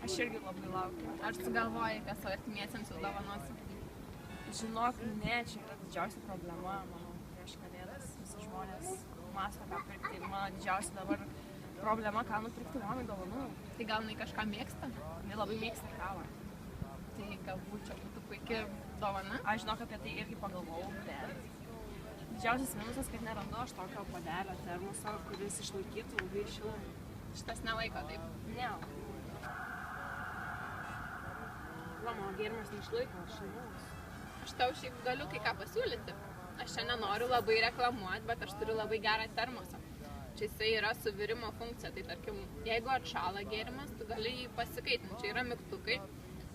Aš irgi labai laukiu. Ar sugalvojai, kas savo artimiesiems jau dovanosi? Žinok, ne, čia yra didžiausia problema, manau, prieš kalėdas visi žmonės mąsto, ką pirkti. Mano didžiausia dabar problema, ką nupirkti mamai dovanų. Tai gal jinai kažką mėgsta? Jie labai mėgsta kavą. Tai galbūt čia būtų puikia dovana. Aš žinok, apie tai irgi pagalvojau, bet didžiausias minusas, kad nerandu aš tokio puodelio termoso, kuris išlaikytų ilgai šilumą. Šitas nelaiko taip. Ne. Va, mano gėrimas neišlaiko šilumos. Aš tau šiaip galiu kai ką pasiūlyti. Aš čia nenoriu labai reklamuoti, bet aš turiu labai gerą termosą. Čia jisai yra suvirimo funkcija, tai tarkim, jeigu atšąla gėrimas, tu gali jį pasikaitinti. Čia yra mygtukai,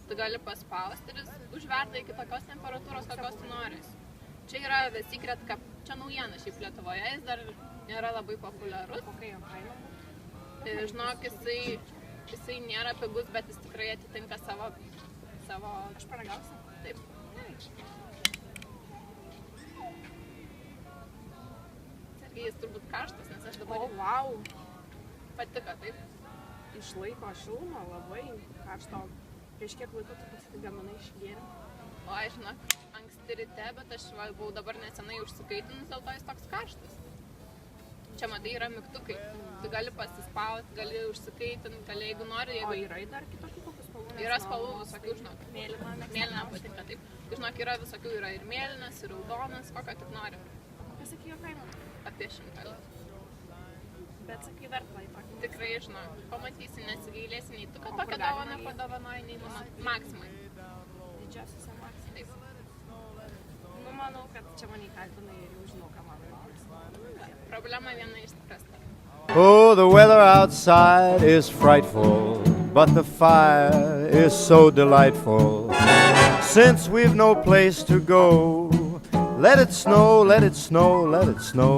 tu gali paspausti ir jis užverda iki tokios temperatūros, kokios tu nori. Čia yra The Secret Cup, čia naujiena šiaip Lietuvoje, jis dar nėra labai populiarus. Kokia jo kaina? Žinok, jisai nėra pigus, bet jis tikrai atitinka savo... Aš paragausiu? Taip. Sergi, jis turbūt karštas, nes aš dabar... O, vau! Patiko, taip. Išlaiko šilumą labai karšto. Prieš kiek laiko tu pasigaminai šį gėrimą? O, žinok, anksti ryte, bet aš buvau dabar nesenai užsikaitinus, dėl to jis toks karštas. Čia, matai, yra mygtukai. Tu gali pasispausti, gali užsikaitinti, gali, jeigu nori, O yra dar kitokių kokių spalvų? Yra spalvų visokių, žinok. Mėlyna Patinka, taip. Žinok, yra visokių, yra ir mėlynas, ir raudonas, kokio tik nori. Kokia sakė jo kaina? Apie 100 eurų. Bet sakai verta į tokį. Tikrai, žinok, pamatysi, nesigailėsi, nei tu, kad O kur tokią galima dovaną jį? padovanoji, nei mano Maksimai. Didžiausias emocija. Taip. Nu, manau, kad čia mane įkalbinai ir jau žinau, ką man lauks. Problema viena išspręsta. Oh, the weather outside is frightful, but the fire is so delightful. Since we've no place to go, let it snow, let it snow, let it snow.